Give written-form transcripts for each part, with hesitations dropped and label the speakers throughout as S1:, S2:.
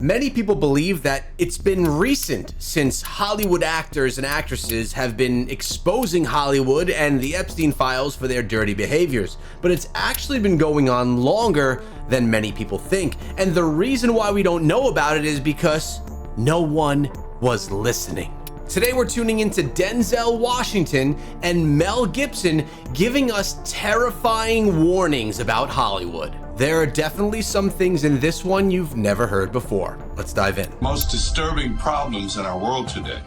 S1: Many people believe that it's been recent since Hollywood actors and actresses have been exposing Hollywood and the Epstein files for their dirty behaviors, but it's actually been going on longer than many people think. And the reason why we don't know about it is because no one was listening. Today we're tuning into Denzel Washington and Mel Gibson giving us terrifying warnings about Hollywood. There are definitely some things in this one you've never heard before. Let's dive in.
S2: Most disturbing problems in our world today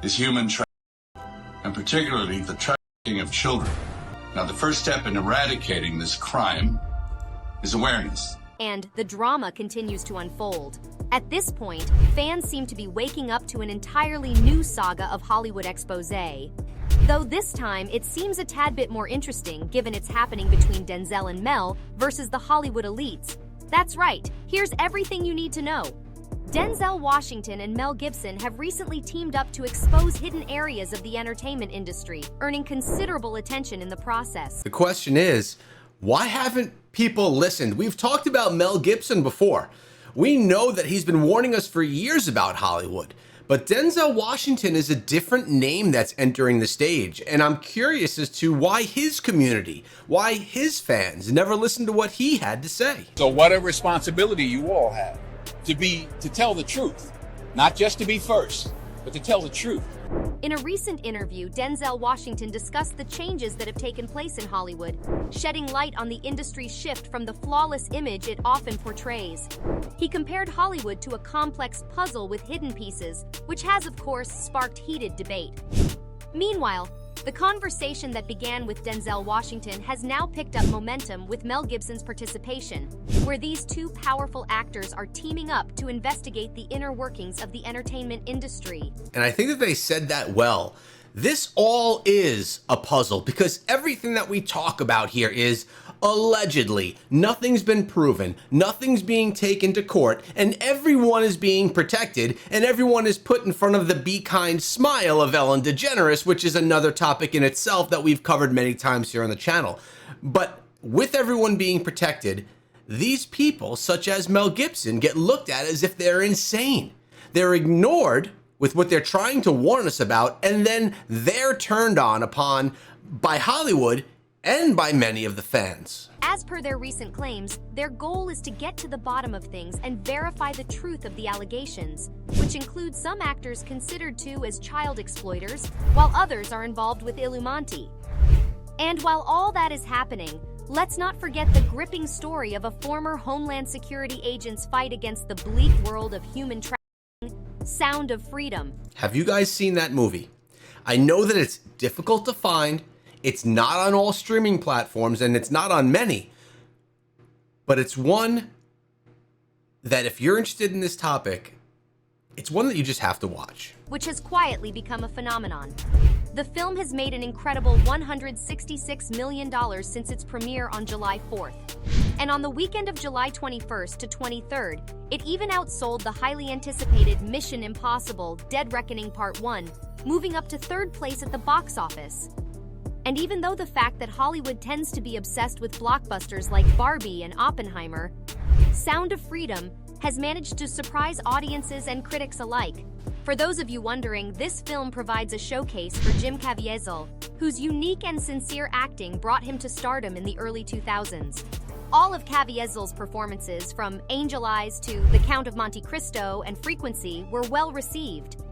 S2: is human trafficking, and particularly the trafficking of children. Now, the first step in eradicating this crime is awareness.
S3: And the drama continues to unfold. At this point, fans seem to be waking up to an entirely new saga of Hollywood exposé. Though this time, it seems a tad bit more interesting given it's happening between Denzel and Mel versus the Hollywood elites. That's right, here's everything you need to know. Denzel Washington and Mel Gibson have recently teamed up to expose hidden areas of the entertainment industry, earning considerable attention in the process.
S1: The question is, why haven't people listened? We've talked about Mel Gibson before. We know that he's been warning us for years about Hollywood. But Denzel Washington is a different name that's entering the stage, and I'm curious as to why his community, why his fans never listened to what he had to say.
S4: So what a responsibility you all have to tell the truth, not just to be first, but to tell the truth.
S3: In a recent interview, Denzel Washington discussed the changes that have taken place in Hollywood, shedding light on the industry's shift from the flawless image it often portrays. He compared Hollywood to a complex puzzle with hidden pieces, which has, of course, sparked heated debate. Meanwhile, the conversation that began with Denzel Washington has now picked up momentum with Mel Gibson's participation, where these two powerful actors are teaming up to investigate the inner workings of the entertainment industry.
S1: And I think that they said that well. This all is a puzzle because everything that we talk about here is allegedly. Nothing's been proven, nothing's being taken to court, and everyone is being protected, and everyone is put in front of the be kind smile of Ellen DeGeneres, which is another topic in itself that we've covered many times here on the channel. But with everyone being protected, these people, such as Mel Gibson, get looked at as if they're insane. They're ignored with what they're trying to warn us about, and then they're turned on upon by Hollywood and by many of the fans.
S3: As per their recent claims, their goal is to get to the bottom of things and verify the truth of the allegations, which include some actors considered to as child exploiters, while others are involved with Illuminati. And while all that is happening, let's not forget the gripping story of a former Homeland Security agent's fight against the bleak world of human trafficking, Sound of Freedom.
S1: Have you guys seen that movie? I know that it's difficult to find. It's not on all streaming platforms, and it's not on many, but it's one that if you're interested in this topic, it's one that you just have to watch.
S3: Which has quietly become a phenomenon. The film has made an incredible $166 million since its premiere on July 4th. And on the weekend of July 21st to 23rd, it even outsold the highly anticipated Mission Impossible: Dead Reckoning Part 1, moving up to third place at the box office. And even though the fact that Hollywood tends to be obsessed with blockbusters like Barbie and Oppenheimer, Sound of Freedom has managed to surprise audiences and critics alike. For those of you wondering, this film provides a showcase for Jim Caviezel, whose unique and sincere acting brought him to stardom in the early 2000s. All of Caviezel's performances, from Angel Eyes to The Count of Monte Cristo and Frequency, were well received.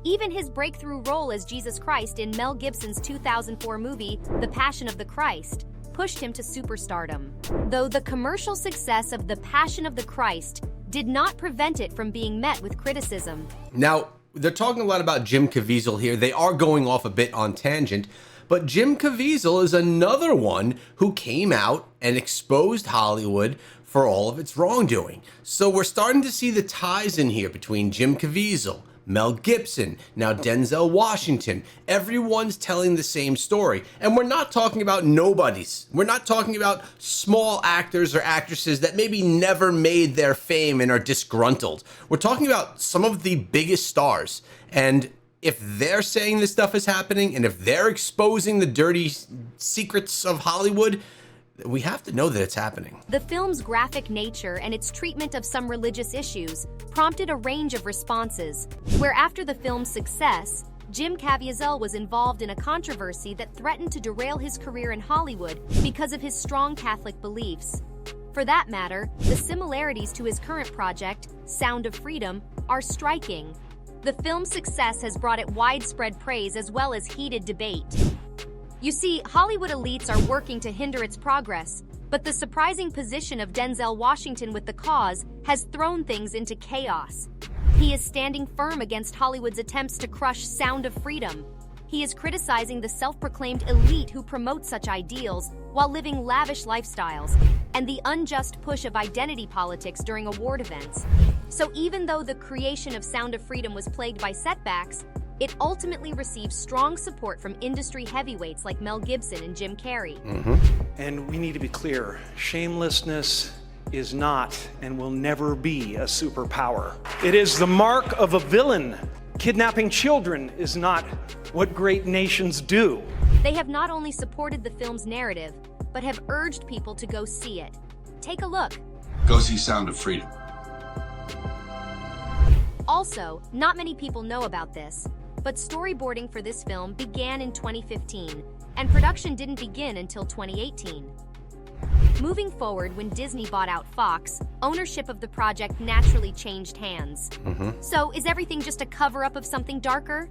S3: Even his breakthrough role as Jesus Christ in Mel Gibson's 2004 movie, The Passion of the Christ, pushed him to superstardom. Though the commercial success of The Passion of the Christ did not prevent it from being met with criticism.
S1: Now, they're talking a lot about Jim Caviezel here. They are going off a bit on tangent, but Jim Caviezel is another one who came out and exposed Hollywood for all of its wrongdoing. So we're starting to see the ties in here between Jim Caviezel, Mel Gibson, now Denzel Washington. Everyone's telling the same story. And we're not talking about nobodies. We're not talking about small actors or actresses that maybe never made their fame and are disgruntled. We're talking about some of the biggest stars. And if they're saying this stuff is happening, and if they're exposing the dirty secrets of Hollywood, we have to know that it's happening.
S3: The film's graphic nature and its treatment of some religious issues prompted a range of responses, where after the film's success, Jim Caviezel was involved in a controversy that threatened to derail his career in Hollywood because of his strong Catholic beliefs. For that matter, the similarities to his current project, Sound of Freedom, are striking. The film's success has brought it widespread praise as well as heated debate. You see, Hollywood elites are working to hinder its progress, but the surprising position of Denzel Washington with the cause has thrown things into chaos. He is standing firm against Hollywood's attempts to crush Sound of Freedom. He is criticizing the self-proclaimed elite who promote such ideals while living lavish lifestyles, and the unjust push of identity politics during award events. So even though the creation of Sound of Freedom was plagued by setbacks, it ultimately received strong support from industry heavyweights like Mel Gibson and Jim Carrey.
S5: And we need to be clear, shamelessness is not and will never be a superpower. It is the mark of a villain. Kidnapping children is not what great nations do.
S3: They have not only supported the film's narrative, but have urged people to go see it. Take a look.
S2: Go see Sound of Freedom.
S3: Also, not many people know about this, but storyboarding for this film began in 2015, and production didn't begin until 2018. Moving forward, when Disney bought out Fox, ownership of the project naturally changed hands. So, is everything just a cover-up of something darker?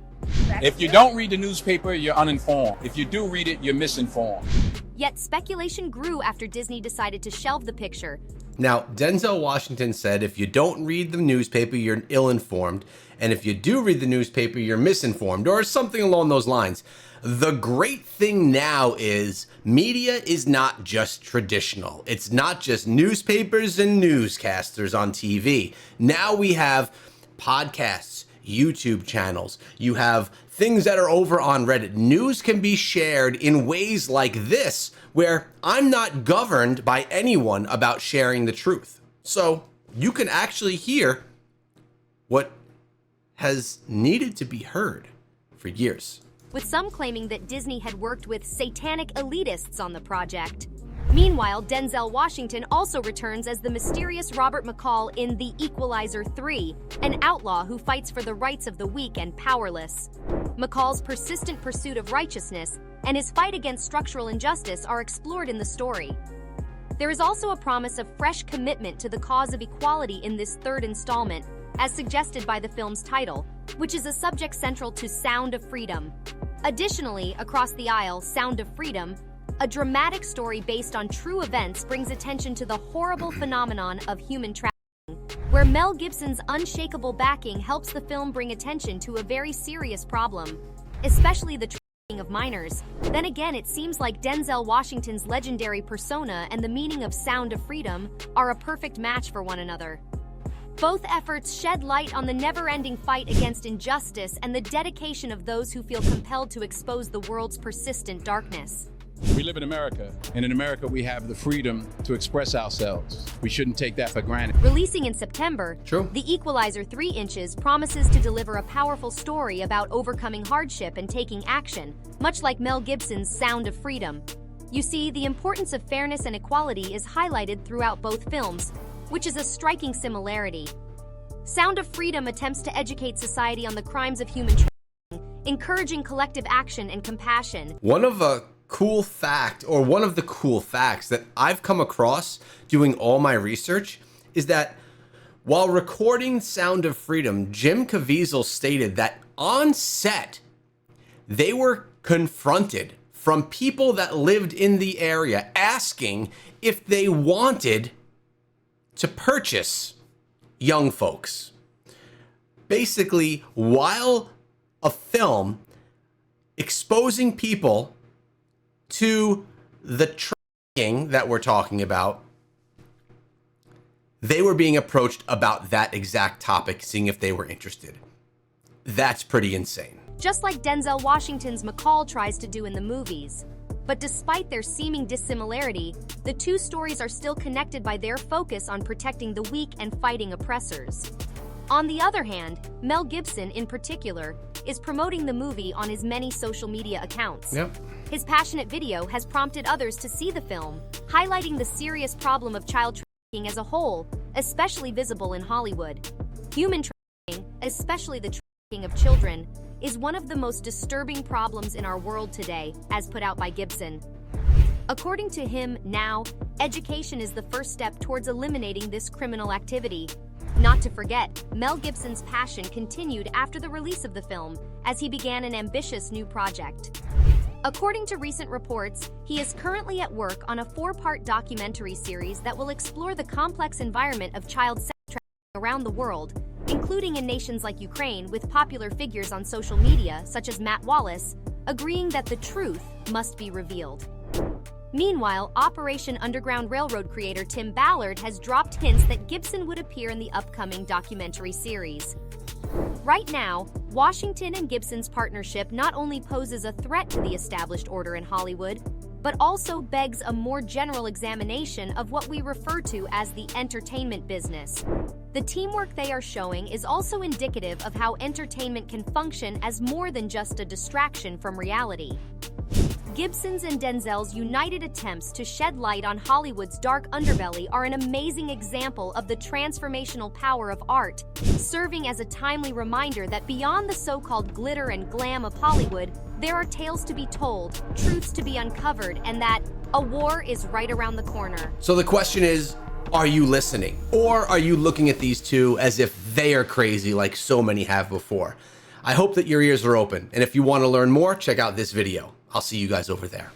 S4: If you don't read the newspaper, you're uninformed. If you do read it, you're misinformed.
S3: Yet speculation grew after Disney decided to shelve the picture.
S1: Now, Denzel Washington said if you don't read the newspaper, you're ill-informed, and if you do read the newspaper, you're misinformed, or something along those lines. The great thing now is media is not just traditional. It's not just newspapers and newscasters on TV. Now we have podcasts, YouTube channels. You have things that are over on Reddit. News can be shared in ways like this, where I'm not governed by anyone about sharing the truth. So you can actually hear what has needed to be heard for years.
S3: With some claiming that Disney had worked with satanic elitists on the project. Meanwhile, Denzel Washington also returns as the mysterious Robert McCall in The Equalizer 3, an outlaw who fights for the rights of the weak and powerless. McCall's persistent pursuit of righteousness and his fight against structural injustice are explored in the story. There is also a promise of fresh commitment to the cause of equality in this third installment, as suggested by the film's title, which is a subject central to Sound of Freedom. Additionally, across the aisle, Sound of Freedom, a dramatic story based on true events, brings attention to the horrible phenomenon of human trafficking, where Mel Gibson's unshakable backing helps the film bring attention to a very serious problem, especially the trafficking of minors. Then again, it seems like Denzel Washington's legendary persona and the meaning of Sound of Freedom are a perfect match for one another. Both efforts shed light on the never-ending fight against injustice and the dedication of those who feel compelled to expose the world's persistent darkness.
S4: We live in America, and in America we have the freedom to express ourselves. We shouldn't take that for granted.
S3: Releasing in September,
S1: True.
S3: The Equalizer 3 Inches promises to deliver a powerful story about overcoming hardship and taking action, much like Mel Gibson's Sound of Freedom. You see, the importance of fairness and equality is highlighted throughout both films, which is a striking similarity. Sound of Freedom attempts to educate society on the crimes of human trafficking, encouraging collective action and compassion.
S1: One of the cool facts that I've come across doing all my research is that while recording Sound of Freedom, Jim Caviezel stated that on set, they were confronted from people that lived in the area asking if they wanted to purchase young folks. Basically, while a film exposing people to the trafficking that we're talking about, they were being approached about that exact topic, seeing if they were interested. That's pretty insane.
S3: Just like Denzel Washington's McCall tries to do in the movies. But despite their seeming dissimilarity, the two stories are still connected by their focus on protecting the weak and fighting oppressors. On the other hand, Mel Gibson, in particular, is promoting the movie on his many social media accounts.
S1: Yep.
S3: His passionate video has prompted others to see the film, highlighting the serious problem of child trafficking as a whole, especially visible in Hollywood. Human trafficking, especially the trafficking of children, is one of the most disturbing problems in our world today, as put out by Gibson. According to him, now, education is the first step towards eliminating this criminal activity. Not to forget, Mel Gibson's passion continued after the release of the film, as he began an ambitious new project. According to recent reports, he is currently at work on a 4-part documentary series that will explore the complex environment of child sex trafficking around the world, including in nations like Ukraine, with popular figures on social media, such as Matt Wallace, agreeing that the truth must be revealed. Meanwhile, Operation Underground Railroad creator Tim Ballard has dropped hints that Gibson would appear in the upcoming documentary series. Right now, Washington and Gibson's partnership not only poses a threat to the established order in Hollywood, but also begs a more general examination of what we refer to as the entertainment business. The teamwork they are showing is also indicative of how entertainment can function as more than just a distraction from reality. Gibson's and Denzel's united attempts to shed light on Hollywood's dark underbelly are an amazing example of the transformational power of art, serving as a timely reminder that beyond the so-called glitter and glam of Hollywood, there are tales to be told, truths to be uncovered, and that a war is right around the corner.
S1: So the question is, are you listening? Or are you looking at these two as if they are crazy like so many have before? I hope that your ears are open, and if you want to learn more, check out this video. I'll see you guys over there.